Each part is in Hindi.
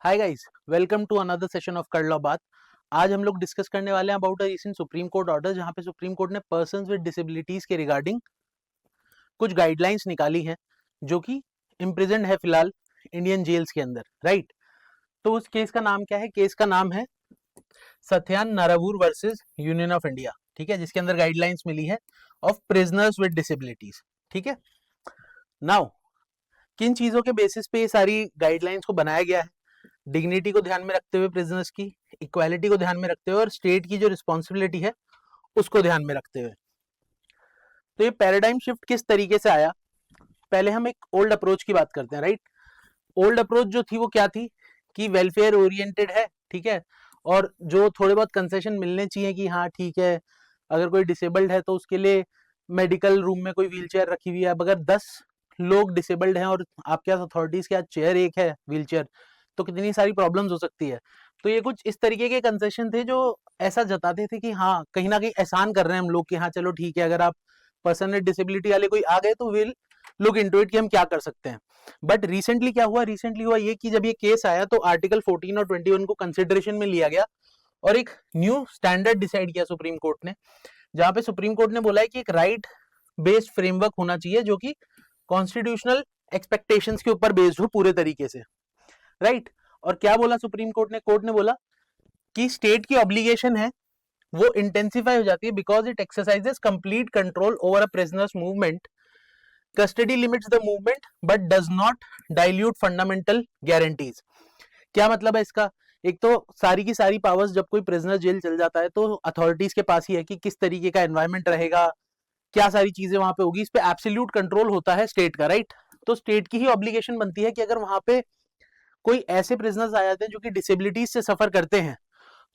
Hi guys, welcome to another session of कर लो बात। आज हम लोग डिस्कस करने वाले हैं about a recent supreme court order, जहां पे सुप्रीम कोर्ट ने पर्संस विद डिसेबिलिटीज के रिगार्डिंग कुछ गाइडलाइंस निकाली हैं जो कि इम्प्रिजन्ड है फिलहाल इंडियन जेल्स के अंदर, राइट। तो उस केस का नाम क्या है? केस का नाम है सत्यान नारावूर वर्सेस यूनियन ऑफ इंडिया, ठीक है, जिसके अंदर गाइडलाइंस मिली है ऑफ प्रिजनर्स विद डिसेबिलिटीज, ठीक है। नाउ किन चीजों के बेसिस पे ये सारी गाइडलाइंस को बनाया गया है? डिग्निटी को ध्यान में रखते हुए, प्रिजनर्स की इक्वालिटी को ध्यान में रखते हुए और स्टेट की जो रिस्पॉन्सिबिलिटी है उसको ध्यान में रखते हुए। तो ये पैराडाइम शिफ्ट किस तरीके से आया? पहले हम एक ओल्ड अप्रोच की बात करते हैं, राइट। ओल्ड अप्रोच जो थी वो क्या थी कि वेलफेयर ओरिएंटेड है, ठीक है, और जो थोड़े बहुत कंसेशन मिलने चाहिए कि हाँ ठीक है, अगर कोई डिसेबल्ड है तो उसके लिए मेडिकल रूम में कोई व्हीलचेयर रखी हुई है। अब अगर 10 लोग डिसेबल्ड हैं और आपके पास अथॉरिटीज के हाथ चेयर एक है, व्हीलचेयर, तो कितनी सारी प्रॉब्लम्स हो सकती है। तो ये कुछ इस तरीके के कंसेशन थे जो ऐसा जताते थे कि हाँ कहीं ना कहीं एहसान कर रहे हैं हम लोग कि हाँ चलो ठीक है, अगर आप पर्सन विद डिसेबिलिटी वाले कोई आ गए तो विल लुक इनटू इट कि हम क्या कर सकते हैं। बट रिसेंटली क्या हुआ? रिसेंटली हुआ ये कि जब ये केस आया तो आर्टिकल 14 और 21 को कंसिडरेशन में लिया गया और एक न्यू स्टैंडर्ड डिसाइड किया सुप्रीम कोर्ट ने, जहां पे सुप्रीम कोर्ट ने बोला है कि एक राइट बेस्ड फ्रेमवर्क होना चाहिए जो कि कॉन्स्टिट्यूशनल एक्सपेक्टेशंस के ऊपर बेस्ड हो पूरे तरीके से, राइट। और क्या बोला सुप्रीम कोर्ट ने? कोर्ट ने बोला कि स्टेट की ऑब्लिगेशन है वो इंटेंसिफाई हो जाती है because it exercises complete control over a prisoners movement. Custody limits the movement but does not dilute fundamental guarantees. क्या मतलब है इसका? एक तो सारी की सारी पावर्स जब कोई प्रिजनर जेल चल जाता है तो अथॉरिटीज के पास ही है कि किस तरीके का एनवायरमेंट रहेगा, क्या सारी चीजें वहां पे होगी, इस पे एब्सोल्यूट कंट्रोल होता है स्टेट का, राइट। तो स्टेट की ही ऑब्लिगेशन बनती है कि अगर वहां पे कोई ऐसे प्रिजनर्स आ जाते हैं जो कि डिसेबिलिटीज से सफर करते हैं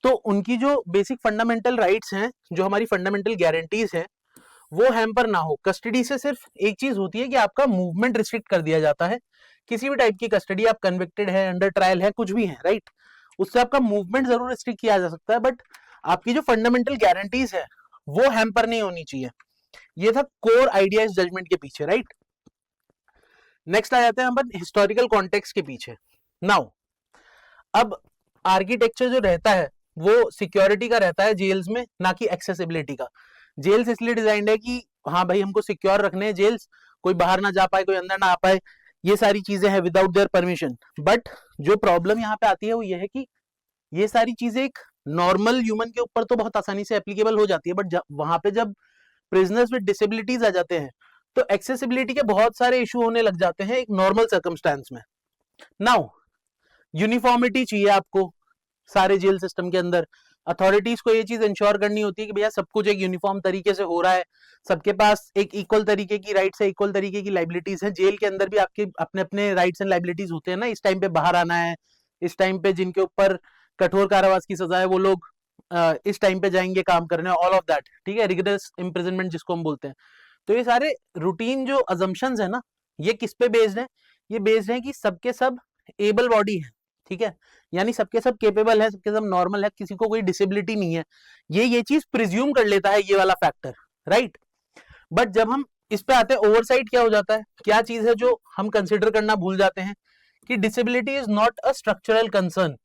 तो उनकी जो बेसिक फंडामेंटल राइट्स हैं, जो हमारी फंडामेंटल गारंटीज हैं, वो हैम्पर ना हो। कस्टडी से सिर्फ एक चीज होती है कि आपका मूवमेंट रिस्ट्रिक्ट कर दिया जाता है। किसी भी टाइप की कस्टडी, आप कन्विक्टेड है, अंडर ट्रायल है, कुछ भी है, राइट, उससे आपका मूवमेंट जरूर रिस्ट्रिक्ट किया जा सकता है, बट आपकी जो फंडामेंटल गारंटीज है वो हैम्पर नहीं होनी चाहिए। ये था कोर आइडिया इस जजमेंट के पीछे, राइट। नेक्स्ट आ जाते हैं अपन हिस्टोरिकल कॉन्टेक्स्ट के पीछे। नाउ अब आर्किटेक्चर जो रहता है वो सिक्योरिटी का रहता है जेल्स में, ना कि एक्सेसिबिलिटी का। जेल्स इसलिए डिजाइंड है कि हाँ भाई हमको सिक्योर रखने हैं जेल्स, कोई बाहर ना जा पाए, कोई अंदर ना आ पाए, ये सारी चीजें हैं विदाउट देयर परमिशन। बट जो प्रॉब्लम यहाँ पे आती है वो ये है कि ये सारी चीजें एक नॉर्मल ह्यूमन के ऊपर तो बहुत आसानी से एप्लीकेबल हो जाती है, बट वहां पे जब प्रिजनर्स विद डिसेबिलिटीज आ जाते हैं तो एक्सेसिबिलिटी के बहुत सारे इशू होने लग जाते हैं एक नॉर्मल सर्कमस्टेंस में। नाउ यूनिफॉर्मिटी चाहिए आपको सारे जेल सिस्टम के अंदर। अथॉरिटीज को ये चीज इंश्योर करनी होती है कि भैया सब कुछ एक यूनिफॉर्म तरीके से हो रहा है, सबके पास एक इक्वल तरीके की राइट्स है, इक्वल तरीके की लाइबिलिटीज है। जेल के अंदर भी आपके अपने अपने राइट्स एंड लाइबिलिटीज होते हैं ना, इस टाइम पे बाहर आना है, इस टाइम पे जिनके ऊपर कठोर कारावास की सजा है वो लोग इस टाइम पे जाएंगे काम करने, ऑल ऑफ दैट, ठीक है, रिगरस इम्प्रिजनमेंट जिसको हम बोलते हैं। तो ये सारे रूटीन जो अजम्पशंस है ना, ये किस पे बेस्ड है? ये बेस्ड है कि सबके सब एबल बॉडी है, ठीक है, यानी सबके सब केपेबल है, सबके सब नॉर्मल है, किसी को कोई डिसेबिलिटी नहीं है। ये चीज प्रिज्यूम कर लेता है ये वाला फैक्टर, राइट। बट जब हम इस पे आते हैं ओवरसाइट क्या हो जाता है? क्या चीज है जो हम कंसिडर करना भूल जाते हैं कि disability is not a structural concern.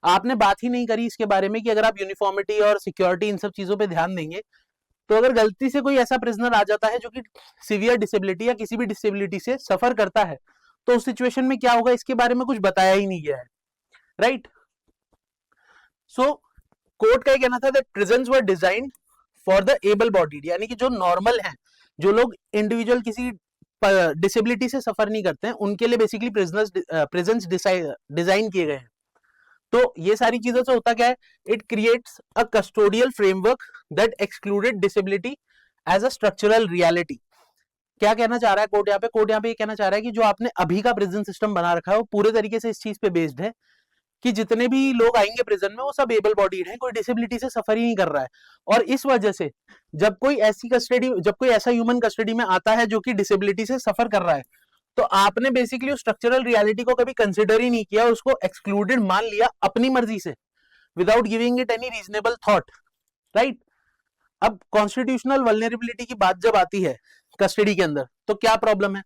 आपने बात ही नहीं करी इसके बारे में कि अगर आप यूनिफॉर्मिटी और सिक्योरिटी इन सब चीजों पे ध्यान देंगे तो अगर गलती से कोई ऐसा प्रिजनर आ जाता है जो कि सीवियर डिसेबिलिटी या किसी भी डिसेबिलिटी से सफर करता है तो उस सिचुएशन में क्या होगा इसके बारे में कुछ बताया ही नहीं गया है, राइट। सो कोर्ट का कहना था that prisons were designed for the able bodied, यानी कि जो नॉर्मल है, जो लोग इंडिविजुअल किसी डिसेबिलिटी से सफर नहीं करते हैं, उनके लिए बेसिकली प्रिजन्स डिजाइन किए गए हैं। तो ये सारी चीजों से होता क्या है? It creates a custodial framework that excluded disability as a structural reality. क्या कहना चाह रहा है कोर्ट यहाँ पे? कोर्ट यहाँ पे ये कहना चाह रहा है कि जो आपने अभी का प्रिजन सिस्टम बना रखा है वो पूरे तरीके से इस चीज पे बेस्ड है कि जितने भी लोग आएंगे प्रिजन में वो सब एबल बॉडीड हैं, कोई डिसेबिलिटी से सफर ही नहीं कर रहा है। और इस वजह से जब कोई ऐसा ह्यूमन कस्टडी में आता है जो कि डिसेबिलिटी से सफर कर रहा है तो आपने बेसिकली उस स्ट्रक्चरल रियलिटी को कभी कंसिडर ही नहीं किया, उसको एक्सक्लूडेड मान लिया अपनी मर्जी से, without giving it any reasonable thought, right. अब कॉन्स्टिट्यूशनल वल्नरेबिलिटी की बात जब आती है कस्टडी के अंदर तो क्या प्रॉब्लम है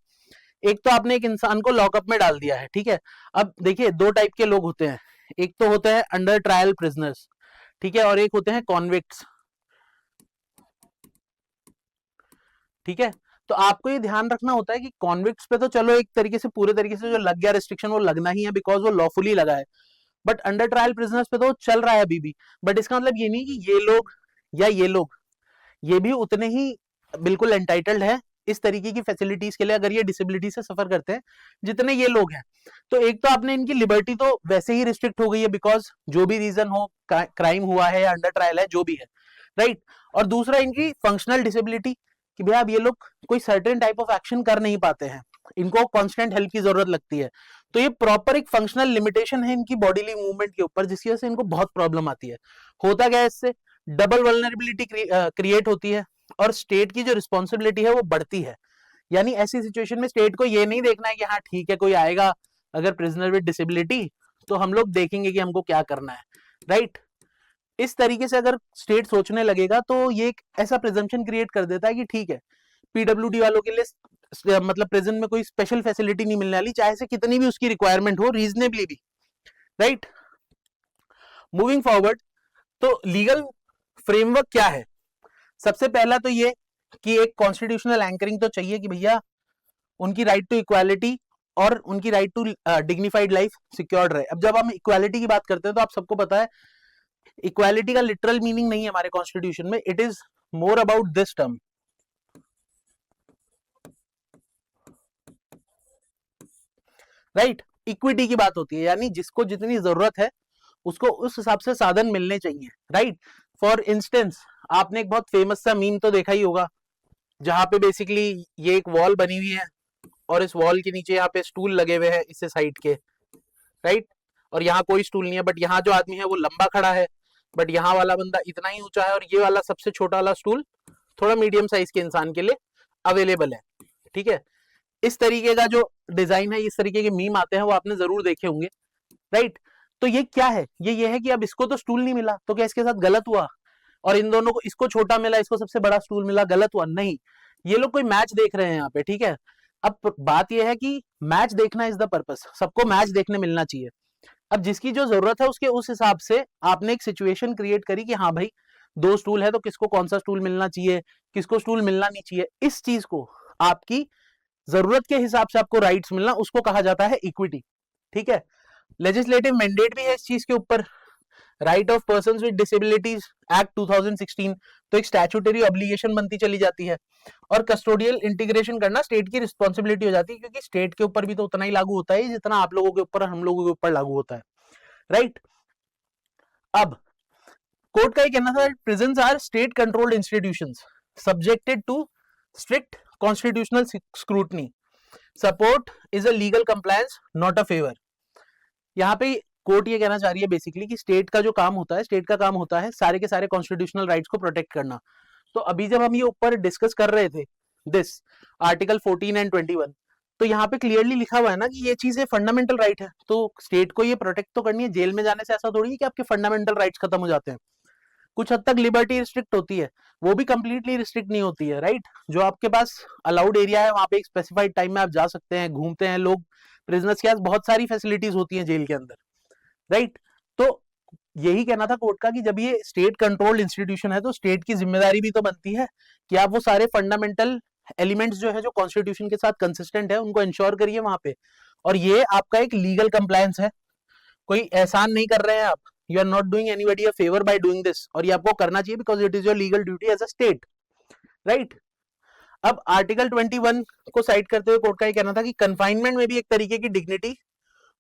एक तो आपने एक इंसान को लॉकअप में डाल दिया है, ठीक है। अब देखिए दो टाइप के लोग होते हैं, एक तो होते हैं अंडर ट्रायल प्रिजनर्स, ठीक है, और एक होते हैं कॉन्विक्ट्स, ठीक है। तो आपको ये ध्यान रखना होता है कि कॉन्विक्ट्स पे तो चलो एक तरीके से पूरे तरीके से जो लग गया रिस्ट्रिक्शन वो लगना ही है, बिकॉज वो लॉफुली लगा है, बट अंडर ट्रायल प्रिजनर्स पे तो चल रहा है अभी भी। बट इसका मतलब ये नहीं कि ये लोग या ये लोग, ये भी उतने ही बिल्कुल एंटाइटल्ड है इस तरीके की फैसिलिटीज के लिए अगर ये डिसेबिलिटी से सफर करते हैं जितने ये लोग हैं। तो एक तो आपने इनकी लिबर्टी तो वैसे ही रिस्ट्रिक्ट हो गई है, बिकॉज जो भी रीजन हो, क्राइम हुआ है या अंडर ट्रायल है, जो भी है, राइट। और दूसरा इनकी फंक्शनल डिसेबिलिटी, कि भैया अब ये लोग कोई सर्टेन टाइप ऑफ एक्शन कर नहीं पाते हैं, इनको कांस्टेंट हेल्प की जरूरत लगती है। तो ये प्रॉपर एक फंक्शनल लिमिटेशन है इनकी बॉडीली मूवमेंट के ऊपर, जिसकी वजह से इनको बहुत प्रॉब्लम आती है। होता क्या है, इससे डबल वल्नरेबिलिटी क्रिएट होती है और स्टेट की जो रिस्पॉन्सिबिलिटी है वो बढ़ती है। यानी ऐसी सिचुएशन में स्टेट को ये नहीं देखना है कि हाँ ठीक है कोई आएगा अगर प्रिजनर विद डिसेबिलिटी, तो हम लोग देखेंगे कि हमको क्या करना है, राइट। इस तरीके से अगर स्टेट सोचने लगेगा तो ये एक ऐसा प्रिजम्पशन क्रिएट कर देता है कि ठीक है पीडब्ल्यूडी वालों के लिए मतलब प्रिजन में कोई स्पेशल फैसिलिटी नहीं मिलने वाली, चाहे से कितनी भी उसकी रिक्वायरमेंट हो, रीजनेबली भी, राइट। मूविंग फॉरवर्ड, तो लीगल फ्रेमवर्क क्या है? सबसे पहला तो ये कि एक कॉन्स्टिट्यूशनल एंकरिंग तो चाहिए कि भैया उनकी राइट टू इक्वालिटी और उनकी right to dignified life secured रहे। अब जब हम इक्वालिटी की बात करते हैं तो आप सबको पता है इक्वालिटी का लिटरल मीनिंग नहीं है हमारे कॉन्स्टिट्यूशन में, it is more about this term, right. Equity की बात होती है, यानी जिसको जितनी जरूरत है उसको उस हिसाब से साधन मिलने चाहिए, राइट। फॉर इंस्टेंस आपने एक बहुत फेमस सा मीम तो देखा ही होगा, जहां पे बेसिकली ये एक वॉल बनी हुई है और इस वॉल के नीचे यहाँ पे स्टूल लगे हुए हैं इस साइड के, राइट। और यहाँ कोई स्टूल नहीं है, बट यहाँ जो आदमी है वो लंबा खड़ा है, बट यहाँ वाला बंदा इतना ही ऊंचा है और ये वाला सबसे छोटा वाला स्टूल थोड़ा मीडियम साइज के इंसान के लिए अवेलेबल है, ठीक है। इस तरीके का जो डिजाइन है, इस तरीके के मीम आते हैं वो आपने जरूर देखे होंगे, राइट। तो ये क्या है, ये है कि अब इसको तो स्टूल नहीं मिला तो क्या इसके साथ गलत हुआ, और इन दोनों को, इसको छोटा मिला इसको सबसे बड़ा स्टूल मिला, गलत हुआ? नहीं, ये लोग कोई मैच देख रहे हैं यहाँ पे, ठीक है। अब बात यह है कि मैच देखना इज द पर्पस, सबको मैच देखने मिलना चाहिए। अब जिसकी जो जरूरत है उसके उस हिसाब से आपने एक सिचुएशन क्रिएट करी कि हाँ भाई दो स्टूल है तो किसको कौन सा स्टूल मिलना चाहिए, किसको स्टूल मिलना नहीं चाहिए, इस चीज को आपकी जरूरत के हिसाब से आपको राइट्स मिलना, उसको कहा जाता है इक्विटी, ठीक है। लेजिस्लेटिव मैंडेट भी है इस चीज के ऊपर, right of persons with disabilities act 2016, तो एक स्टैट्यूटरी ऑब्लिगेशन बनती चली जाती है। और कस्टोडियल इंटीग्रेशन करना स्टेट की रिस्पॉन्सिबिलिटी हो जाती है, क्योंकि स्टेट के ऊपर भी तो उतना ही लागू होता है जितना आप लोगों के ऊपर, हम लोगों के ऊपर लागू होता है, राइट। अब कोर्ट का ये कहना था prisons are state controlled institutions subjected to strict constitutional scrutiny, support is a legal compliance not a favour. यहाँ पे कोर्ट ये कहना चाह रही है बेसिकली कि स्टेट का जो काम होता है, स्टेट का काम होता है सारे के सारे कॉन्स्टिट्यूशनल राइट्स को प्रोटेक्ट करना। तो अभी जब हम ये ऊपर डिस्कस कर रहे थे दिस आर्टिकल 14 एंड 21, तो यहाँ पे क्लियरली लिखा हुआ है ना कि ये चीजें फंडामेंटल राइट है, तो स्टेट को ये प्रोटेक्ट तो करनी है। जेल में जाने से ऐसा थोड़ी है कि आपके फंडामेंटल राइट्स खत्म हो जाते हैं, कुछ हद तक लिबर्टी रिस्ट्रिक्ट होती है, वो भी कंप्लीटली रिस्ट्रिक्ट नहीं होती है, राइट। जो आपके पास अलाउड एरिया है वहां पे एक स्पेसिफाइड टाइम में आप जा सकते हैं, घूमते हैं लोग, प्रिजनर्स के पास बहुत सारी फैसिलिटीज होती हैं जेल के अंदर, राइट। तो यही कहना था कोर्ट का कि जब ये स्टेट कंट्रोल्ड इंस्टीट्यूशन है तो स्टेट की जिम्मेदारी भी तो बनती है कि आप वो सारे फंडामेंटल एलिमेंट्स जो है जो कॉन्स्टिट्यूशन के साथ कंसिस्टेंट है उनको इंश्योर करिए वहां पे। और ये आपका एक लीगल कंप्लायंस है, कोई एहसान नहीं कर रहे हैं आप, you are not doing anybody a favour by doing this, और ये आपको करना चाहिए because it is your legal duty as a state, right. अब आर्टिकल 21 को साइड करते हुए कोर्ट का ये कहना था कि कन्फाइनमेंट में भी एक तरीके की डिग्निटी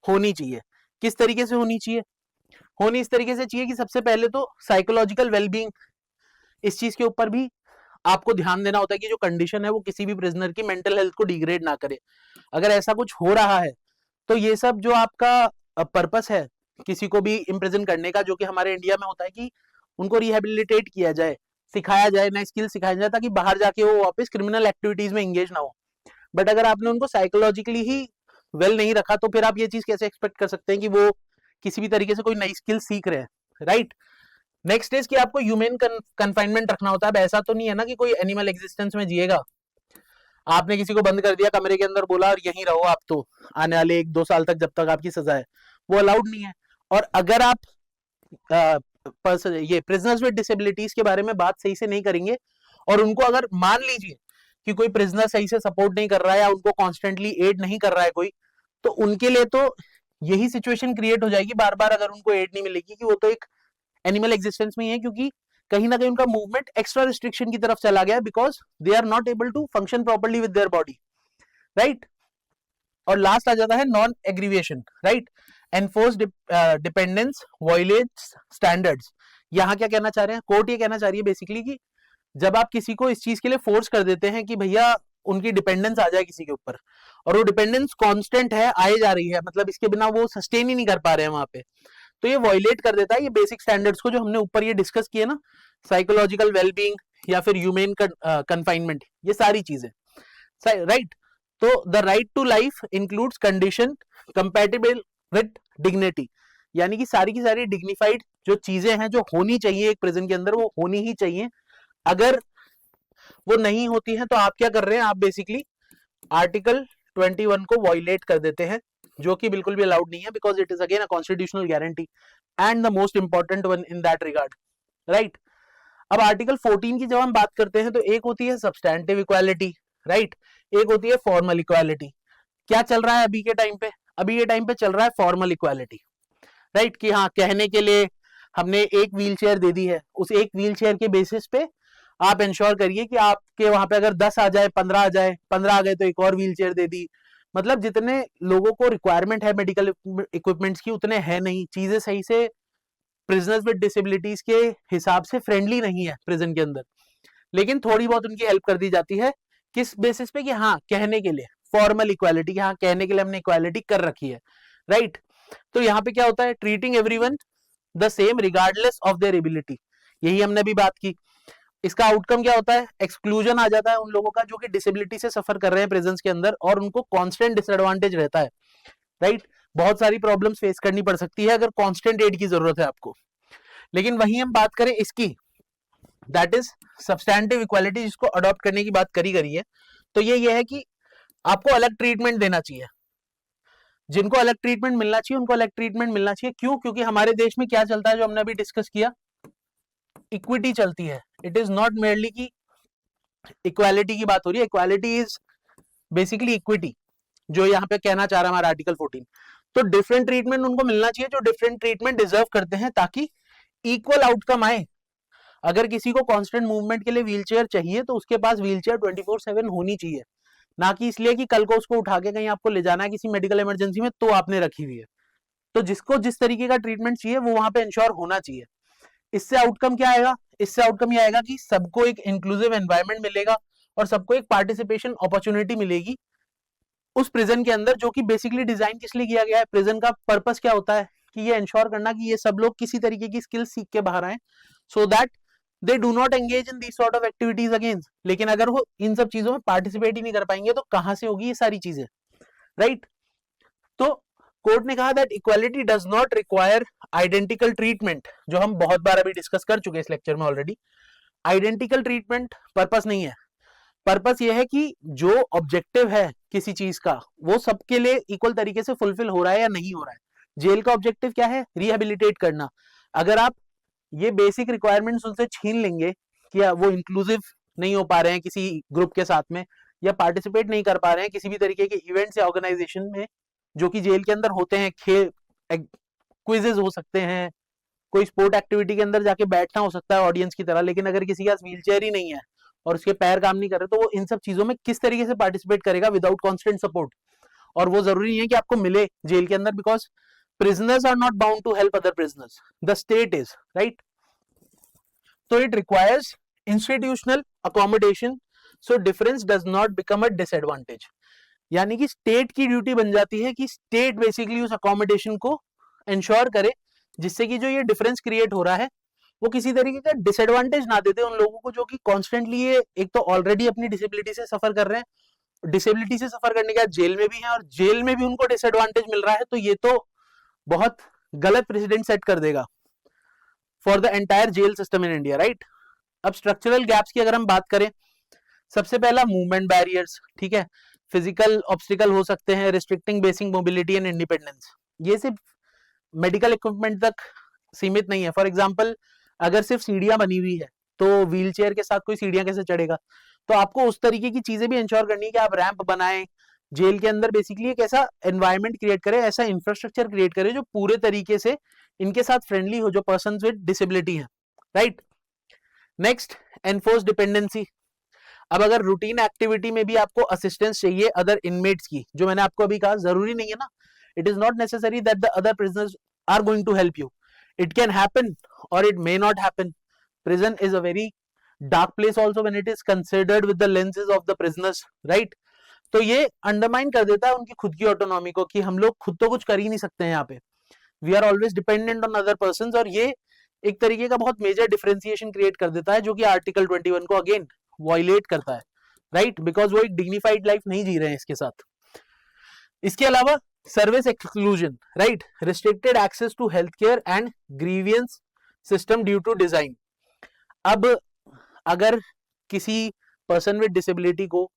होनी चाहिए। किस तरीके से होनी चाहिए? होनी इस तरीके से चाहिए कि सबसे पहले तो साइकोलॉजिकल वेलबींग, इस चीज के ऊपर भी आपको ध्यान देना होता है कि जो कंडीशन है वो किसी भी प्रिजनर की मेंटल हेल्थ को डिग्रेड ना करे। अगर ऐसा कुछ हो रहा है तो ये सब जो आपका पर्पस है किसी को भी इम्प्रिजन करने का, जो कि हमारे इंडिया में होता है कि उनको रिहेबिलिटेट किया जाए, सिखाया जाए, नए स्किल सिखाया जाए ताकि बाहर जाके वो वापस क्रिमिनल एक्टिविटीज में एंगेज ना हो। बट अगर आपने उनको साइकोलॉजिकली ही वेल नहीं रखा तो फिर आप ये चीज कैसे एक्सपेक्ट कर सकते हैं कि वो किसी भी तरीके से कोई नई स्किल सीख रहे हैं, राइट। नेक्स्ट इज कि आपको ह्यूमन कन्फाइनमेंट रखना होता है। अब ऐसा तो नहीं है ना कि कोई एनिमल एग्जिस्टेंस में जिएगा, आपने किसी को बंद कर दिया कमरे के अंदर, बोला और यहीं रहो आप तो आने वाले 1-2 साल तक जब तक आपकी सजा है, वो अलाउड नहीं है। और अगर आप ये प्रिजनर्स विद डिसेबिलिटीज के बारे में बात सही से नहीं करेंगे और उनको अगर मान लीजिए कि कोई प्रिजनर सही से सपोर्ट नहीं कर रहा है या उनको कॉन्स्टेंटली एड नहीं कर रहा है कोई, तो उनके लिए तो यही सिचुएशन क्रिएट हो जाएगी बार बार, अगर उनको एड नहीं मिलेगी, कि वो तो एक एनिमल एग्जिस्टेंस में ही है, क्योंकि कहीं ना कहीं उनका मूवमेंट एक्स्ट्रा रिस्ट्रिक्शन की तरफ चला गया because they are not able to function properly with their body, right. और लास्ट आ जाता है non aggravation, right. Enforce dependence violates standards. यहाँ क्या कहना चाह रहे हैं कोर्ट, ये कहना चाह रही है बेसिकली कि जब आप किसी को इस चीज के लिए फोर्स कर देते हैं कि भैया उनकी डिपेंडेंस आ जाए किसी के ऊपर, और वो डिपेंडेंस कांस्टेंट है, आए जा रही है, मतलब इसके बिना वो सस्टेन ही नहीं कर पा रहे हैं वहां पे, तो ये वॉयलेट कर देता है ये बेसिक स्टैंडर्ड्स को, जो हमने ऊपर ये डिस्कस किए ना, साइकोलॉजिकल वेलबींग या फिर ह्यूमन कन्फाइनमेंट, ये सारी चीजें, राइट। तो the right to life includes condition compatible with dignity, यानी कि सारी की सारी डिग्निफाइड जो चीजें हैं जो होनी चाहिए एक प्रिजन के अंदर, वो होनी ही चाहिए। अगर वो नहीं होती है तो आप क्या कर रहे हैं, आप बेसिकली आर्टिकल 21 को वॉयलेट कर देते हैं, जो कि बिल्कुल भी अलाउड नहीं है, because it is again a constitutional guarantee and the most important one in that regard, right. अब आर्टिकल 14 की जब हम बात करते हैं तो एक होती है सब्सटैंटिव इक्वालिटी, राइट, एक होती है फॉर्मल इक्वालिटी। क्या चल रहा है अभी के टाइम पे, अभी के टाइम पे चल रहा है फॉर्मल इक्वालिटी, राइट, कि हाँ कहने के लिए हमने एक व्हील चेयर दे दी है, उस एक व्हील चेयर के बेसिस पे आप इंश्योर करिए कि आपके वहां पे अगर 10 आ जाए, 15 आ जाए, 15 आ गए तो एक और व्हील चेयर दे दी, मतलब जितने लोगों को रिक्वायरमेंट है मेडिकल इक्विपमेंट्स की उतने है नहीं, चीजें सही से प्रिजनर्स विद डिसेबिलिटीज के हिसाब से फ्रेंडली नहीं है प्रिजन के अंदर, लेकिन थोड़ी बहुत उनकी हेल्प कर दी जाती है, किस बेसिस पे, कि हाँ कहने के लिए फॉर्मल इक्वालिटी, हाँ कहने के लिए हमने इक्वालिटी कर रखी है, राइट। तो यहाँ पे क्या होता है, treating everyone the same regardless of their ability, यही हमने भी बात की। इसका आउटकम क्या होता है, एक्सक्लूजन आ जाता है उन लोगों का जो कि डिसेबिलिटी से सफर कर रहे हैं प्रेजेंस के अंदर, और उनको कांस्टेंट डिसएडवांटेज रहता है, राइट। बहुत सारी प्रॉब्लम्स फेस करनी पड़ सकती है अगर कांस्टेंट एड की जरूरत है आपको। लेकिन वहीं हम बात करें इसकी, दैट इज सब्सटैंटिव इक्वालिटी, जिसको अडॉप्ट करने की बात करी है, तो ये है कि आपको अलग ट्रीटमेंट देना चाहिए, जिनको अलग ट्रीटमेंट मिलना चाहिए उनको अलग ट्रीटमेंट मिलना चाहिए। क्यों, क्योंकि हमारे देश में क्या चलता है जो हमने अभी डिस्कस किया, इक्विटी चलती है। इट इज नॉट मेयरली की इक्वालिटी की बात हो रही है, इक्वालिटी इज बेसिकली इक्विटी, जो यहाँ पे कहना चाह रहा है हमारा आर्टिकल 14। तो डिफरेंट ट्रीटमेंट उनको मिलना चाहिए जो डिफरेंट ट्रीटमेंट डिजर्व करते हैं, ताकि इक्वल आउटकम आए। अगर किसी को कांस्टेंट मूवमेंट के लिए व्हीलचेयर चाहिए तो उसके पास व्हीलचेयर 24/7 होनी चाहिए, ना कि इसलिए कि कल को उसको उठा के कहीं आपको ले जाना है किसी मेडिकल इमरजेंसी में तो आपने रखी हुई है। तो जिसको जिस तरीके का ट्रीटमेंट चाहिए वो वहां पे इंश्योर होना चाहिए। इससे आउटकम क्या आएगा, इससे आउटकम ये आएगा कि सबको एक इंक्लूसिव एनवायरनमेंट मिलेगा और सबको एक पार्टिसिपेशन अपॉर्चुनिटी मिलेगी उस प्रिजन के अंदर, जो कि बेसिकली डिजाइन किस लिए किया गया है। प्रिजन का पर्पस क्या होता है कि ये इंश्योर करना कि ये सब लोग किसी तरीके की स्किल सीख के बाहर आए, so that they do not engage in this sort of activities again. लेकिन अगर वो इन सब चीजों में पार्टिसिपेट ही नहीं कर पाएंगे तो कहां से होगी ये सारी चीजें, राइट। तो कोर्ट ने कहा that equality does not require identical treatment, जो हम बहुत बार अभी डिस्कस कर चुके हैं इस लेक्चर में ऑलरेडी। आइडेंटिकल ट्रीटमेंट पर्पस नहीं है, पर्पस ये है कि जो ऑब्जेक्टिव है किसी चीज का वो सबके लिए इक्वल तरीके से फुलफिल हो रहा है या नहीं हो रहा है। जेल का ऑब्जेक्टिव क्या है, रिहेबिलिटेट करना। अगर आप ये बेसिक रिक्वायरमेंट्स उनसे छीन लेंगे कि वो इंक्लूसिव नहीं हो पा रहे हैं किसी ग्रुप के साथ में, या पार्टिसिपेट नहीं कर पा रहे हैं किसी भी तरीके के इवेंट्स या ऑर्गेनाइजेशन में जो कि जेल के अंदर होते हैं, खेल क्विजेज हो सकते हैं, कोई स्पोर्ट एक्टिविटी के अंदर जाके बैठना हो सकता है ऑडियंस की तरह, लेकिन अगर किसी के पास व्हीलचेयर ही नहीं है और उसके पैर काम नहीं कर रहे तो वो इन सब चीजों में किस तरीके से पार्टिसिपेट करेगा विदाउट कॉन्स्टेंट सपोर्ट। और वो जरूरी नहीं है कि आपको मिले जेल के अंदर, because prisoners are not bound to help other prisoners, the state is, right. So it requires institutional accommodation, so difference does not become a disadvantage, यानी कि स्टेट की ड्यूटी बन जाती है कि स्टेट बेसिकली उस अकोमोडेशन को इंश्योर करे जिससे कि जो ये डिफरेंस क्रिएट हो रहा है वो किसी तरीके का डिसएडवांटेज ना देते उन लोगों को जो कि कॉन्स्टेंटली ये एक तो ऑलरेडी अपनी डिसेबिलिटी से सफर कर रहे हैं, डिसेबिलिटी से सफर करने के बाद जेल में भी है और जेल में भी उनको डिसएडवांटेज मिल रहा है। तो ये तो बहुत गलत प्रेसिडेंट सेट कर देगा for the entire jail system in India, right. अब स्ट्रक्चरल गैप्स की अगर हम बात करें, सबसे पहला मूवमेंट बैरियर्स, ठीक है, फिजिकल ऑब्स्टिकल हो सकते हैं, restricting basic mobility and independence. ये सिर्फ मेडिकल इक्विपमेंट तक सीमित नहीं है। फॉर एग्जांपल अगर सिर्फ सीढ़ियां बनी हुई है तो व्हील चेयर के साथ कोई सीढ़ियां कैसे चढ़ेगा, तो आपको उस तरीके की चीजें भी इंश्योर करनी है कि आप रैंप बनाएं, जेल के अंदर बेसिकली एक ऐसा एनवायरनमेंट क्रिएट करे, ऐसा इंफ्रास्ट्रक्चर क्रिएट करे जो पूरे तरीके से इनके साथ फ्रेंडली हो, जो पर्सन विद डिसेबिलिटी है, राइट। Next, enforce dependency. अब अगर रूटीन एक्टिविटी में भी आपको असिस्टेंस चाहिए अदर इनमेट्स की, जो मैंने आपको अभी कहा, जरूरी नहीं है ना, it is not necessary that the other prisoners are going to help you, it can happen और it may not happen. prison is a very dark place also when it is considered with the lenses of the prisoners, right? तो ये अंडरमाइन कर देता है उनकी खुद की ऑटोनॉमी को कि हम लोग खुद तो कुछ कर ही नहीं सकते हैं यहाँ पे, we are always dependent on other persons. और ये एक तरीके का बहुत मेजर डिफरेंशिएशन क्रिएट कर देता है जो कि आर्टिकल 21 को अगेन वायलेट करता है, राइट, बिकॉज वो एक डिग्निफाइड लाइफ नहीं जी रहे हैं इसके साथ। इसके अलावा service exclusion, right, restricted access to health care and grievance system due to design. अब अगर किसी पर्सन विद डिसेबिलिटी को,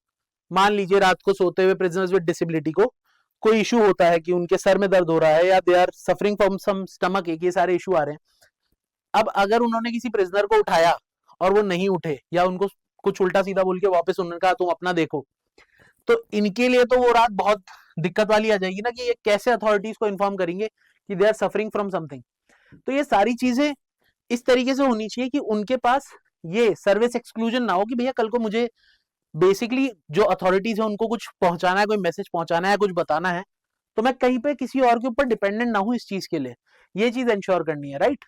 मान लीजिए रात को सोते हुए प्रिजनर्स विद डिसेबिलिटी को कोई इशू होता है कि उनके सर में दर्द हो रहा है या they are suffering from some stomach ache, ये सारे इशू आ रहे हैं। अब अगर उन्होंने किसी प्रिजनर को उठाया और वो नहीं उठे या उनको कुछ उल्टा सीधा बोल के वापस उन्होंने कहा तुम अपना देखो, तो इनके लिए तो वो रात बहुत दिक्कत वाली आ जाएगी ना कि ये कैसे अथॉरिटीज को इन्फॉर्म करेंगे कि they are suffering from something. तो ये सारी चीजें इस तरीके से होनी चाहिए कि उनके पास ये सर्विस एक्सक्लूजन ना हो कि भैया कल को मुझे बेसिकली जो अथॉरिटीज है उनको कुछ पहुंचाना है, कोई मैसेज पहुंचाना है, कुछ बताना है, तो मैं कहीं पे किसी और के ऊपर डिपेंडेंट ना हूं इस चीज के लिए। ये चीज इंश्योर करनी है, राइट।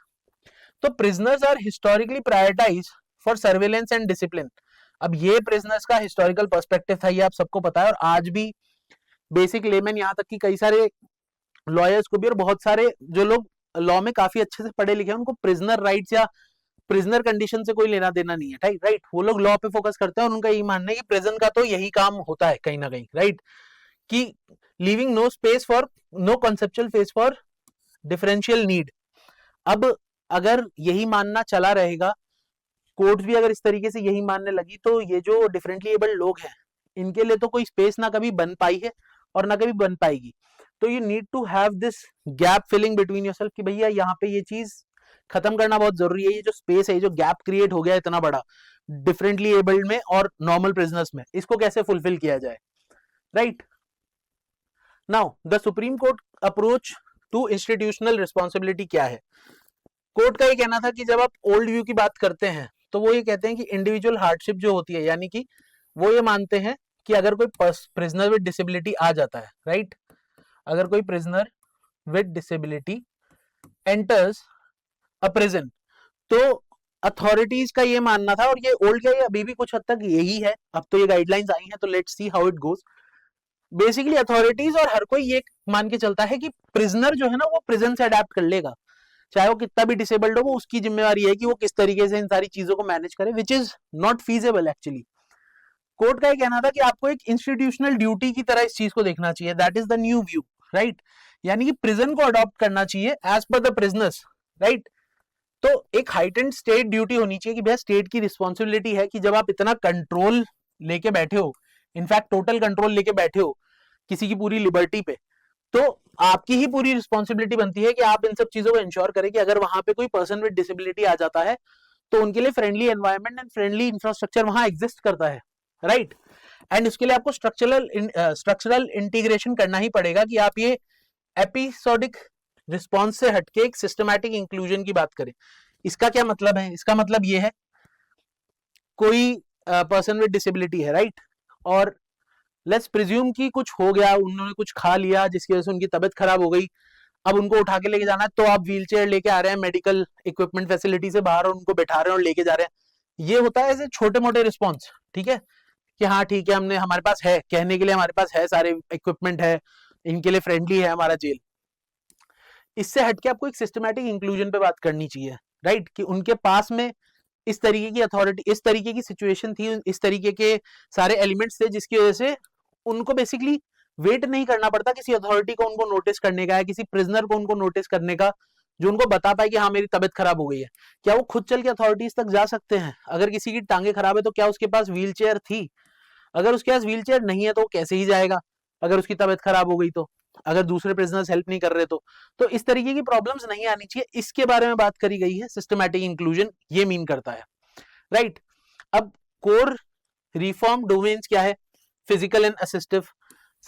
तो prisoners are historically prioritize for surveillance and discipline. अब ये प्रिजनर्स का हिस्टोरिकल पर्सपेक्टिव था, ये आप सबको पता है, और आज भी बेसिक लेमैन यहाँ तक कि कई सारे लॉयर्स को भी और बहुत सारे जो लोग लॉ में काफी अच्छे से पढ़े लिखे हैं उनको प्रिजनर राइट्स या प्रिजनर कंडीशन से कोई लेना देना नहीं है, राइट। वो लोग लॉ पे फोकस करते हैं और उनका यही मानना है कि प्रिजन का तो यही काम होता है कहीं ना कहीं, राइट, कि leaving no space for, no conceptual space for differential need. अब अगर यही मानना चला रहेगा, कोर्ट भी अगर इस तरीके से यही मानने लगी, तो ये जो डिफरेंटली एबल्ड लोग हैं इनके लिए तो कोई स्पेस ना कभी बन पाई है और ना कभी बन पाएगी। तो you need to have this gap filling between yourself कि भैया यहाँ पे ये चीज खत्म करना बहुत जरूरी है। ये जो स्पेस है, ये जो गैप क्रिएट हो गया इतना बड़ा डिफरेंटली एबल्ड में और नॉर्मल प्रिजनर्स में, इसको कैसे फुलफिल किया जाए, right. Now the supreme court approach to institutional responsibility क्या है। कोर्ट का ये कहना था कि जब आप ओल्ड व्यू की बात करते हैं तो वो ये कहते हैं कि इंडिविजुअल हार्डशिप जो होती है, यानी कि वो ये मानते हैं कि अगर कोई प्रिजनर विद डिसेबिलिटी आ जाता है, राइट, अगर कोई prisoner with disability enters a prison, तो अथॉरिटीज का ये मानना था, और ये ओल्ड क्या, ये अभी भी कुछ हद तक यही है, अब तो ये गाइडलाइंस आई हैं तो let's see how it goes. Basically authorities और हर कोई ये मान के चलता है कि प्रिजनर जो है ना वो प्रिजन से अडेप्ट कर लेगा, चाहे वो कितना भी डिसेबल्ड हो, वो उसकी जिम्मेवारी है कि वो किस तरीके से इन सारी चीजों को मैनेज करे, which is not feasible actually. Court का ये कहना था कि आपको एक इंस्टीट्यूशनल ड्यूटी की तरह इस चीज को देखना चाहिए, that is the new view, right, यानी कि प्रिजन को अडॉप्ट करना चाहिए as per the prisoners, right. तो एक हाइटेंड स्टेट ड्यूटी होनी चाहिए कि भैया स्टेट की रिस्पॉन्सिबिलिटी है कि जब आप इतना कंट्रोल लेके बैठे हो, इनफैक्ट टोटल कंट्रोल लेके बैठे हो किसी की पूरी लिबर्टी पे, तो आपकी ही पूरी रिस्पॉन्सिबिलिटी बनती है कि आप इन सब चीजों को इंश्योर करें कि अगर वहां पे कोई पर्सन विद डिसेबिलिटी आ जाता है तो उनके लिए friendly environment and friendly infrastructure वहां एग्जिस्ट करता है, राइट। एंड इसके लिए आपको स्ट्रक्चरल इंटीग्रेशन करना ही पड़ेगा कि आप ये एपिसोडिक रिस्पॉन्स से हटके एक सिस्टमैटिक इंक्लूजन की बात करें। इसका क्या मतलब है? इसका मतलब ये है कोई पर्सन विद डिसेबिलिटी है, राइट, और लेट्स प्रिज्यूम कि कुछ हो गया, उन्होंने कुछ खा लिया जिसकी वजह से उनकी तबीयत खराब हो गई, अब उनको उठा के लेके जाना है, तो आप व्हीलचेयर लेके आ रहे हैं मेडिकल इक्विपमेंट फैसिलिटी से बाहर और उनको बैठा रहे हैं और लेके जा रहे हैं। ये होता है ऐसे छोटे मोटे रिस्पॉन्स, ठीक है, कि हाँ ठीक है, हमने, हमारे पास है कहने के लिए, हमारे पास है सारे इक्विपमेंट है, इनके लिए फ्रेंडली है हमारा जेल। इससे हटके आपको एक सिस्टमैटिक इंक्लूजन पे बात करनी चाहिए, राइट, कि उनके पास में इस तरीके की अथॉरिटी, इस तरीके की सिचुएशन थी, इस तरीके के सारे एलिमेंट्स थे जिसकी वजह से उनको बेसिकली वेट नहीं करना पड़ता किसी अथॉरिटी को उनको नोटिस करने का, या किसी प्रिजनर को उनको नोटिस करने का, जो उनको बता पाए कि हाँ मेरी तबीयत खराब हो गई है। क्या वो खुद चल के अथॉरिटीज तक जा सकते हैं? अगर किसी की टांगे खराब है तो क्या उसके पास व्हील चेयर थी? अगर उसके पास व्हील चेयर नहीं है तो वो कैसे ही जाएगा अगर उसकी तबीयत खराब हो गई तो, अगर दूसरे प्रिजनर्स हेल्प नहीं कर रहे तो इस तरीके की प्रॉब्लम्स नहीं आनी चाहिए, इसके बारे में बात करी गई है। सिस्टमैटिक इंक्लूजन ये मीन करता है, राइट। अब कोर रिफॉर्म डोमेन्स क्या है? Physical and assistive.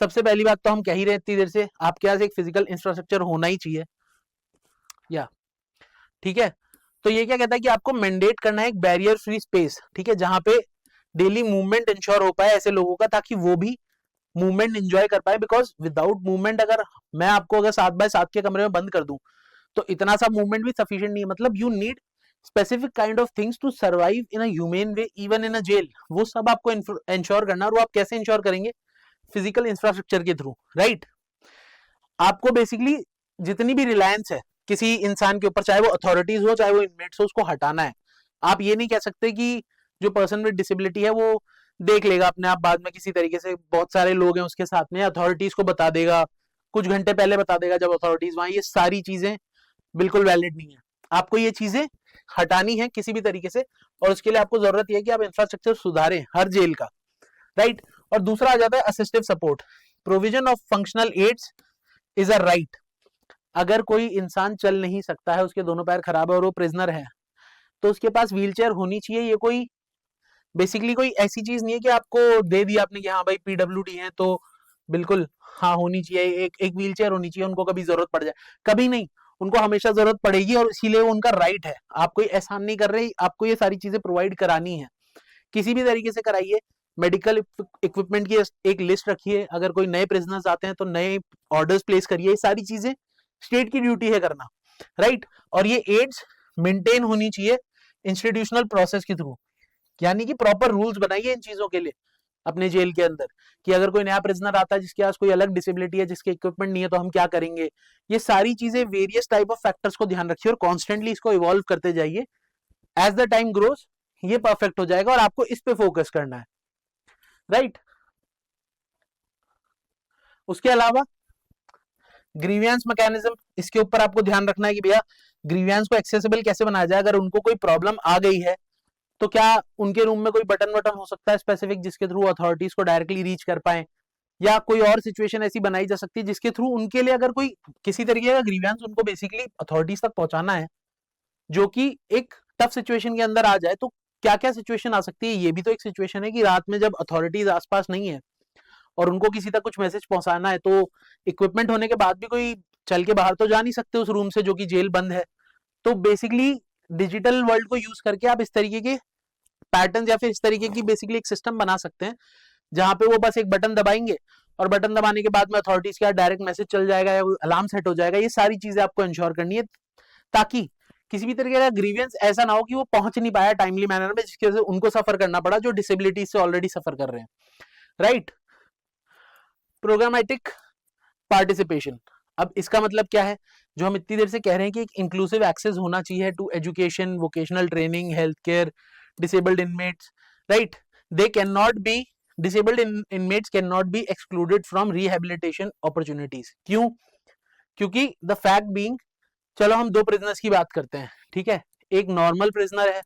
सबसे पहली बात तो हम कह ही रहे इतनी देर से, आपके पास एक फिजिकल इंफ्रास्ट्रक्चर होना ही चाहिए, या ठीक है। तो ये क्या कहता है कि आपको मैंडेट करना है एक बैरियर फ्री स्पेस, ठीक है, जहां पे डेली मूवमेंट इंश्योर हो पाए ऐसे लोगों का, ताकि वो भी मूवमेंट एंजॉय कर पाए। बिकॉज विदाउट मूवमेंट, अगर मैं आपको अगर 7x7 के कमरे में बंद कर दूं तो इतना सा मूवमेंट भी सफिशिएंट नहीं है। मतलब you need specific kind of things to survive in a human way, even in a jail. वो सब आपको इंश्योर करना, और वो आप कैसे इंश्योर करेंगे? फिजिकल इंफ्रास्ट्रक्चर के थ्रू, राइट। आपको बेसिकली जितनी भी रिलायंस है किसी इंसान के ऊपर, चाहे वो अथॉरिटीज हो चाहे वो इनमेट्स हो, उसको हटाना है। आप ये नहीं कह सकते कि जो पर्सन विद डिसेबिलिटी है वो देख लेगा अपने आप बाद में किसी तरीके से, बहुत सारे लोग हैं उसके साथ में, अथॉरिटीज को बता देगा, कुछ घंटे पहले बता देगा जब अथॉरिटीज वहां। ये सारी चीजें बिल्कुल वैलिड नहीं है। आपको ये चीजें हटानी है किसी भी तरीके से, और उसके लिए आपको जरूरत है कि आप इंफ्रास्ट्रक्चर सुधारें हर जेल का, राइट। और दूसरा आ जाता है assistive support. Provision of functional aids is a right. अगर कोई इंसान चल नहीं सकता है, उसके दोनों पैर खराब है और वो प्रिजनर है, तो उसके पास व्हीलचेयर होनी चाहिए। ये कोई बेसिकली कोई ऐसी चीज नहीं है कि आपको दे दिया आपने कि हाँ भाई पीडब्ल्यूडी है तो बिल्कुल हाँ होनी चाहिए, एक व्हीलचेयर होनी चाहिए, उनको कभी जरूरत पड़ जाए, कभी नहीं, उनको हमेशा जरूरत पड़ेगी, और इसीलिए वो उनका राइट है। आप कोई एहसान नहीं कर रहे, आपको ये सारी चीजें प्रोवाइड करानी है, किसी भी तरीके से कराइए। मेडिकल इक्विपमेंट की एक लिस्ट रखिए, अगर कोई नए प्रिजनर्स आते हैं तो नए ऑर्डर्स प्लेस करिए, ये सारी चीजें स्टेट की ड्यूटी है करना, राइट। और ये एड्स मेंटेन होनी चाहिए इंस्टीट्यूशनल प्रोसेस के थ्रू, यानी कि प्रॉपर रूल्स बनाइए इन चीजों के लिए अपने जेल के अंदर, कि अगर कोई नया प्रिजनर आता है जिसके पास कोई अलग डिसेबिलिटी है, जिसके इक्विपमेंट नहीं है, तो हम क्या करेंगे। ये सारी चीजें वेरियस टाइप ऑफ फैक्टर्स को ध्यान रखिए और कॉन्स्टेंटली इसको इवॉल्व करते जाइए। एज द टाइम ग्रोस ये परफेक्ट हो जाएगा, और आपको इस पे फोकस करना है, राइट। उसके अलावा ग्रीवियंस मैकेनिज्म, इसके ऊपर आपको ध्यान रखना है कि भैया ग्रीवियंस को एक्सेसिबल कैसे बनाया जाए। अगर उनको कोई प्रॉब्लम आ गई है तो क्या उनके रूम में कोई बटन हो सकता है स्पेसिफिक, जिसके थ्रू अथॉरिटीज को डायरेक्टली रीच कर पाए, या कोई और सिचुएशन ऐसी बनाई जा सकती है जिसके थ्रू उनके लिए अगर कोई किसी तरीके का ग्रीवियंस उनको बेसिकली अथॉरिटीज तक पहुंचाना है, जो कि एक टफ सिचुएशन के अंदर आ जाए, तो क्या क्या सिचुएशन आ सकती है। ये भी तो एक सिचुएशन है कि रात में जब अथॉरिटीज आसपास नहीं है और उनको किसी तक कुछ मैसेज पहुंचाना है, तो इक्विपमेंट होने के बाद भी कोई चल के बाहर तो जा नहीं सकते उस रूम से जो कि जेल बंद है। तो बेसिकली डिजिटल वर्ल्ड को यूज करके आप इस तरीके के पैटर्न या फिर इस तरीके की बेसिकली एक सिस्टम बना सकते हैं, जहां पे वो बस एक बटन दबाएंगे और बटन दबाने के बाद में अथॉरिटीज का डायरेक्ट मैसेज चल जाएगा या अलार्म सेट हो जाएगा। ये सारी चीजें आपको इंश्योर करनी है, ताकि किसी भी तरीके का ग्रीवियंस ऐसा ना हो कि वो पहुंच नहीं पाया टाइमली मैनर में, जिसकी वजह से उनको सफर करना पड़ा जो डिसेबिलिटी से ऑलरेडी सफर कर रहे हैं, राइट। प्रोग्रामेटिक पार्टिसिपेशन, अब इसका मतलब क्या है? जो हम इतनी देर से कह रहे हैं कि एक इंक्लूसिव एक्सेस होना चाहिए to education, vocational training, health care, disabled inmates, right? They cannot be disabled inmates cannot be excluded from rehabilitation opportunities. क्यों? क्योंकि the fact being, चलो हम दो प्रिजनर्स की बात करते हैं, ठीक है, एक नॉर्मल प्रिजनर है,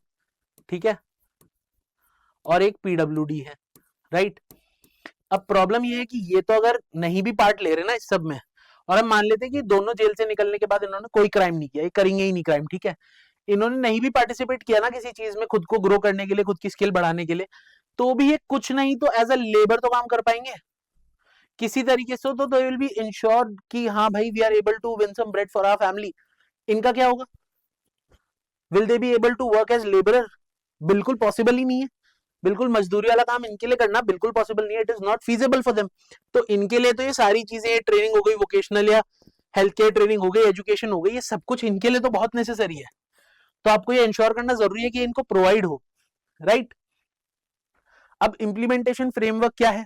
ठीक है, और एक पीडब्ल्यूडी है, राइट। अब प्रॉब्लम ये है कि ये तो अगर नहीं भी पार्ट ले रहे ना इस सब में, और हम मान लेते हैं कि दोनों जेल से निकलने के बाद इन्होंने कोई क्राइम नहीं किया, ये करेंगे ही नहीं क्राइम, ठीक है, इन्होंने नहीं भी पार्टिसिपेट किया ना किसी चीज में खुद को ग्रो करने के लिए, खुद की स्किल बढ़ाने के लिए, तो भी ये कुछ नहीं तो एज अ लेबर तो काम कर पाएंगे किसी तरीके से, तो दे विल बी इंश्योर्ड कि हाँ भाई we are able to win some bread for our family. इनका क्या होगा? Will they be able to work as labourer? बिल्कुल पॉसिबल ही नहीं है। बिल्कुल मजदूरी वाला काम इनके लिए करना बिल्कुल पॉसिबल नहीं है, it is not feasible for them. तो इनके लिए तो ये सारी चीजें, ट्रेनिंग हो गई, वोकेशनल या हेल्थ केयर ट्रेनिंग हो गई, एजुकेशन हो गई, ये सब कुछ इनके लिए तो बहुत नेसेसरी है। तो आपको ये इंश्योर करना जरूरी है कि इनको प्रोवाइड हो, राइट। अब इंप्लीमेंटेशन फ्रेमवर्क क्या है?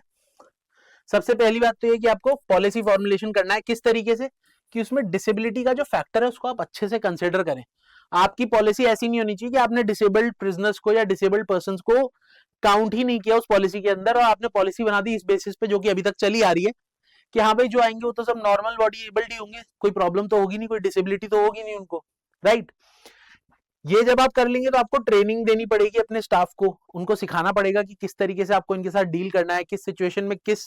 सबसे पहली बात तो ये कि आपको पॉलिसी फॉर्मुलेशन करना है, किस तरीके से कि उसमें डिसेबिलिटी का जो फैक्टर है उसको आप अच्छे से कंसिडर करें। आपकी पॉलिसी ऐसी नहीं होनी चाहिए कि आपने डिसेबल्ड प्रिजनर्स को या डिसेबल्ड पर्संस को काउंट ही नहीं किया उस पॉलिसी के अंदर, और आपने पॉलिसी बना दी इस बेसिस पे, जो कि अभी तक चली आ रही है कि हाँ भाई जो आएंगे वो तो सब नॉर्मल बॉडी एबल्ड ही होंगे, कोई प्रॉब्लम तो होगी नहीं, कोई डिसेबिलिटी तो होगी नहीं उनको, राइट। ये जब आप कर लेंगे तो आपको ट्रेनिंग देनी पड़ेगी अपने स्टाफ को, उनको सिखाना पड़ेगा कि किस तरीके से आपको इनके साथ डील करना है, किस सिचुएशन में किस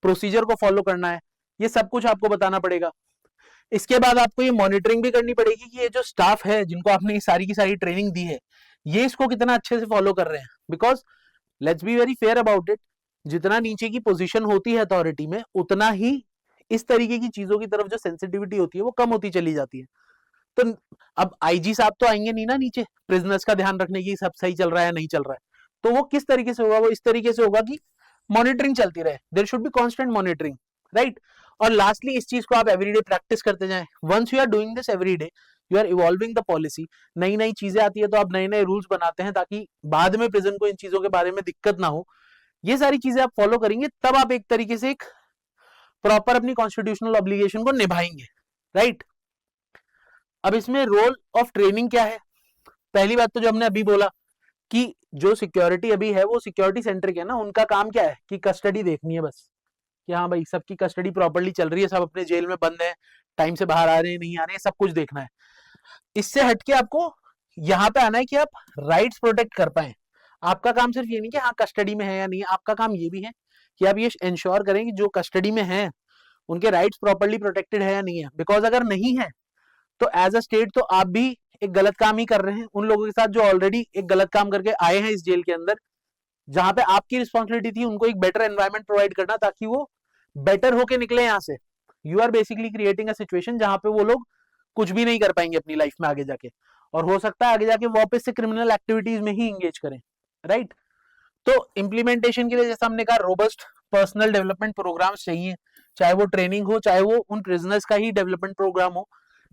प्रोसीजर को फॉलो करना है, ये सब कुछ आपको बताना पड़ेगा। इसके बाद आपको ये मॉनिटरिंग भी करनी पड़ेगी कि ये जो स्टाफ है जिनको आपने ये सारी की सारी ट्रेनिंग दी है, ये इसको कितना अच्छे से फॉलो कर रहे हैं। Because let's be very fair about it, जितना नीचे की पोजीशन होती है अथॉरिटी में, उतना ही इस तरीके की चीजों की तरफ जो सेंसिटिविटी होती है वो कम होती चली जाती है। तो अब आईजी साहब तो आएंगे नहीं ना नीचे प्रिजनर्स का ध्यान रखने की, सब सही चल रहा है नहीं चल रहा है, तो वो किस तरीके से होगा, वो इस तरीके से होगा कि मॉनिटरिंग चलती रहे, there should be constant monitoring, right. और लास्टली इस चीज को आप एवरीडे प्रैक्टिस करते जाएं। Once you are doing this everyday, you are evolving the policy, नई नई चीजें आती है तो आप नए नए रूल्स बनाते हैं ताकि बाद में प्रिजन को इन चीजों के बारे में दिक्कत ना हो। ये सारी चीजें आप फॉलो करेंगे तब आप एक तरीके से एक प्रॉपर अपनी कॉन्स्टिट्यूशनल ऑब्लिगेशन को निभाएंगे, राइट। अब इसमें रोल ऑफ ट्रेनिंग क्या है? पहली बात तो जो हमने अभी बोला कि जो सिक्योरिटी अभी है वो सिक्योरिटी सेंट्रिक है ना, उनका काम क्या है कि कस्टडी देखनी है बस, कि हाँ भाई सबकी कस्टडी प्रॉपर्ली चल रही है, सब अपने जेल में बंद है, टाइम से बाहर आ रहे हैं नहीं आ रहे हैं, सब कुछ देखना है। इससे हटके आपको यहाँ पे आना है कि आप राइट्स प्रोटेक्ट कर पाए। आपका काम सिर्फ ये नहीं कि हाँ कस्टडी में है या नहीं, आपका काम ये भी है कि आप ये इंश्योर करें कि जो कस्टडी में है उनके राइट्स प्रॉपर्ली प्रोटेक्टेड है या नहीं है। बिकॉज अगर नहीं है तो एज अ स्टेट तो आप भी एक गलत काम ही कर रहे हैं उन लोगों के साथ जो ऑलरेडी एक गलत काम करके आए हैं इस जेल के अंदर, जहां पे आपकी रिस्पॉन्सिबिलिटी थी उनको एक बेटर एनवायरनमेंट प्रोवाइड करना ताकि वो बेटर होके निकले यहाँ से। You are basically creating a situation जहां पे वो लोग कुछ भी नहीं कर पाएंगे अपनी लाइफ में आगे जाके, और हो सकता है आगे जाके वापस से क्रिमिनल एक्टिविटीज में ही इंगेज करें, राइट। तो इम्प्लीमेंटेशन के लिए जैसा हमने कहा रोबस्ट पर्सनल डेवलपमेंट प्रोग्राम्स चाहिए, चाहे वो ट्रेनिंग हो चाहे वो उन प्रिजनर्स का ही डेवलपमेंट प्रोग्राम हो,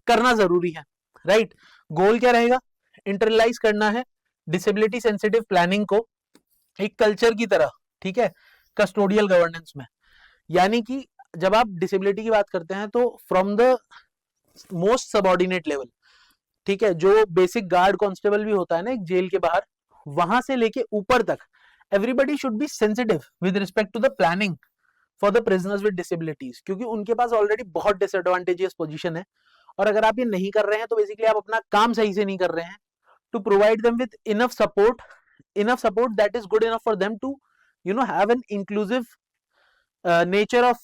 करना जरूरी है, राइट। गोल क्या रहेगा? इंटरलाइज करना है डिसेबिलिटी सेंसिटिव प्लानिंग को एक कल्चर की तरह, ठीक है, कस्टोडियल गवर्नेंस में। यानी कि जब आप डिसेबिलिटी की बात करते हैं तो from the most subordinate level, ठीक है, जो बेसिक गार्ड कांस्टेबल भी होता है ना एक जेल के बाहर, वहां से लेके ऊपर तक everybody should be sensitive with respect to the planning for the prisoners with disabilities, क्योंकि उनके पास ऑलरेडी बहुत डिसएडवांटेजियस पोजीशन है। और अगर आप ये नहीं कर रहे हैं तो बेसिकली आप अपना काम सही से नहीं कर रहे हैं to provide them with enough support that is good enough for them to have an inclusive nature of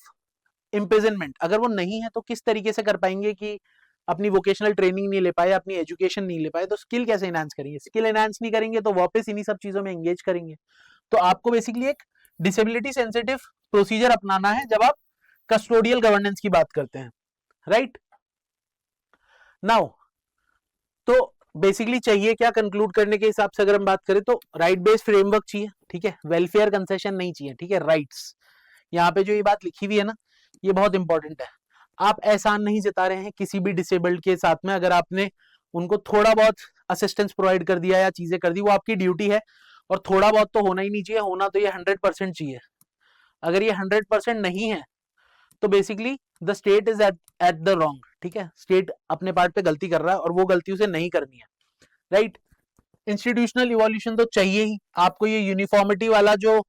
imprisonment. अगर वो नहीं है तो किस तरीके से कर पाएंगे कि अपनी वोकेशनल ट्रेनिंग नहीं ले पाए, अपनी एजुकेशन नहीं ले पाए, तो स्किल कैसे एनहांस करेंगे? स्किल एनहांस नहीं करेंगे तो वापस इन्हीं सब चीजों में एंगेज करेंगे। तो आपको बेसिकली एक डिसेबिलिटी सेंसिटिव प्रोसीजर अपनाना है जब आप कस्टोडियल गवर्नेंस की बात करते हैं, राइट। नाउ तो बेसिकली चाहिए क्या कंक्लूड करने के हिसाब से अगर हम बात करें तो राइट बेस्ड फ्रेमवर्क चाहिए, ठीक है, वेलफेयर कंसेशन नहीं चाहिए, ठीक है, राइट्स। यहाँ पे जो ये बात लिखी हुई है ना ये बहुत इंपॉर्टेंट है। आप एहसान नहीं जता रहे हैं किसी भी डिसेबल्ड के साथ में, अगर आपने उनको थोड़ा बहुत असिस्टेंस प्रोवाइड कर दिया या चीजें कर दी, वो आपकी ड्यूटी है। और थोड़ा बहुत तो होना ही नहीं चाहिए, होना तो ये 100% चाहिए। अगर ये 100% नहीं है तो basically the state is at the wrong, ठीक है, स्टेट अपने पार्ट पे गलती कर रहा है और वो गलती उसे नहीं करनी है, राइट। इंस्टीट्यूशनल इवोल्यूशन तो चाहिए ही आपको। ये यूनिफॉर्मिटी वाला जो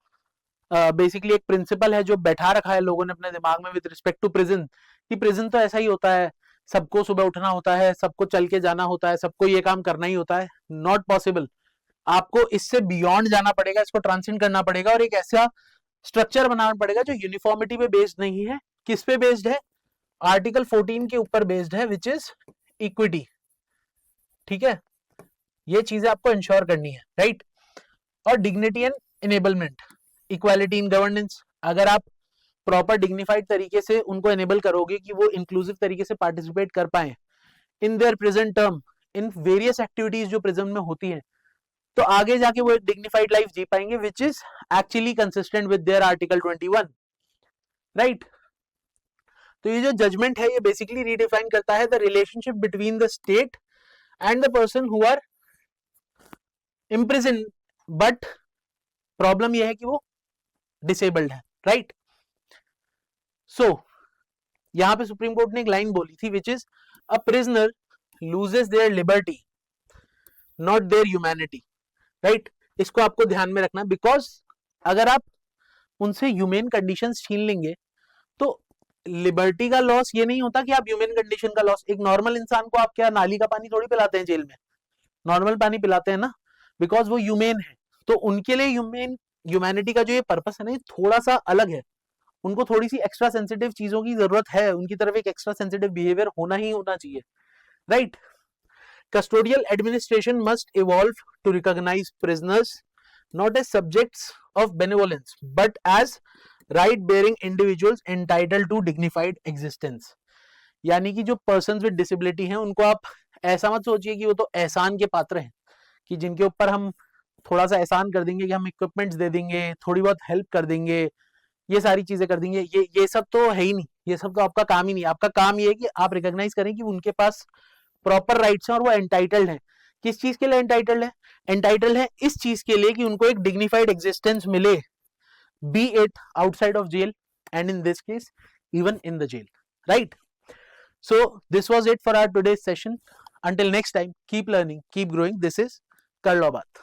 बेसिकली एक प्रिंसिपल है जो बैठा रखा है लोगों ने अपने दिमाग में विद रिस्पेक्ट टू प्रिजन, कि प्रिजन तो ऐसा ही होता है, सबको सुबह उठना होता है, सबको चल के जाना होता है, सबको ये काम करना ही होता है, नॉट पॉसिबल। आपको इससे बियॉन्ड जाना पड़ेगा, इसको ट्रांसेंड करना पड़ेगा और एक ऐसा स्ट्रक्चर बनाना पड़ेगा जो यूनिफॉर्मिटी पे बेस्ड नहीं है। किस पे बेस्ड है? आर्टिकल 14 के ऊपर बेस्ड है, विच इज इक्विटी, ठीक है। ये चीजें आपको इंश्योर करनी है, राइट। और dignity and enablement, equality in governance. अगर आप प्रॉपर डिग्निफाइड तरीके से उनको एनेबल करोगे कि वो इंक्लूसिव तरीके से पार्टिसिपेट कर पाए in their present term in various activities जो प्रिजन में होती हैं, तो आगे जाके वो एक डिग्निफाइड लाइफ जी पाएंगे which is actually consistent with their article 21, right. तो ये जो जजमेंट है ये बेसिकली रीडिफाइन करता है the relationship between the state and the person who are imprison, but problem यह है कि वो डिसेबल्ड है, राइट। सो यहां पे सुप्रीम कोर्ट ने एक लाइन बोली थी which is a prisoner loses their liberty not their humanity, right. इसको आपको ध्यान में रखना, बिकॉज अगर आप उनसे ह्यूमेन कंडीशंस छीन लेंगे तो लिबर्टी का लॉस ये नहीं होता कि आप ह्यूमन कंडीशन का लॉस, एक नॉर्मल इंसान को आप क्या नाली का पानी थोड़ी पिलाते हैं जेल में, नॉर्मल पानी पिलाते हैं ना, बिकॉज वो ह्यूमेन है। तो उनके लिए ह्यूमैनिटी का जो ये पर्पस है ना, ये थोड़ा सा अलग है। उनको थोड़ी सी एक्स्ट्रा सेंसिटिव चीजों की जरूरत है, उनकी तरफ एक एक्स्ट्रा सेंसिटिव बिहेवियर होना ही होना चाहिए, right. Custodial administration must evolve to recognize prisoners not as subjects of benevolence but as right-bearing individuals entitled to dignified existence. यानी कि जो persons with disability हैं उनको आप ऐसा मत सोचिए कि वो तो एहसान के पात्र हैं, कि जिनके ऊपर हम थोड़ा सा एहसान कर देंगे, कि हम इक्विपमेंट्स दे देंगे, थोड़ी बहुत हेल्प कर देंगे, ये सारी चीजें कर देंगे, ये सब तो है ही नहीं, ये सब तो आपका काम ही नहीं। आपका काम ये है कि आप रिकॉग्नाइज करें कि उनके पास प्रॉपर राइट्स हैं और वो एंटाइटल्ड है। किस चीज के लिए एंटाइटल्ड है? एंटाइटल्ड है इस चीज के लिए कि उनको एक डिग्निफाइड एग्जिस्टेंस मिले, be it outside of jail and in this case even in the jail, right. So this was it for our today's session. Until next time, keep learning, keep growing. This is Karlo Baat.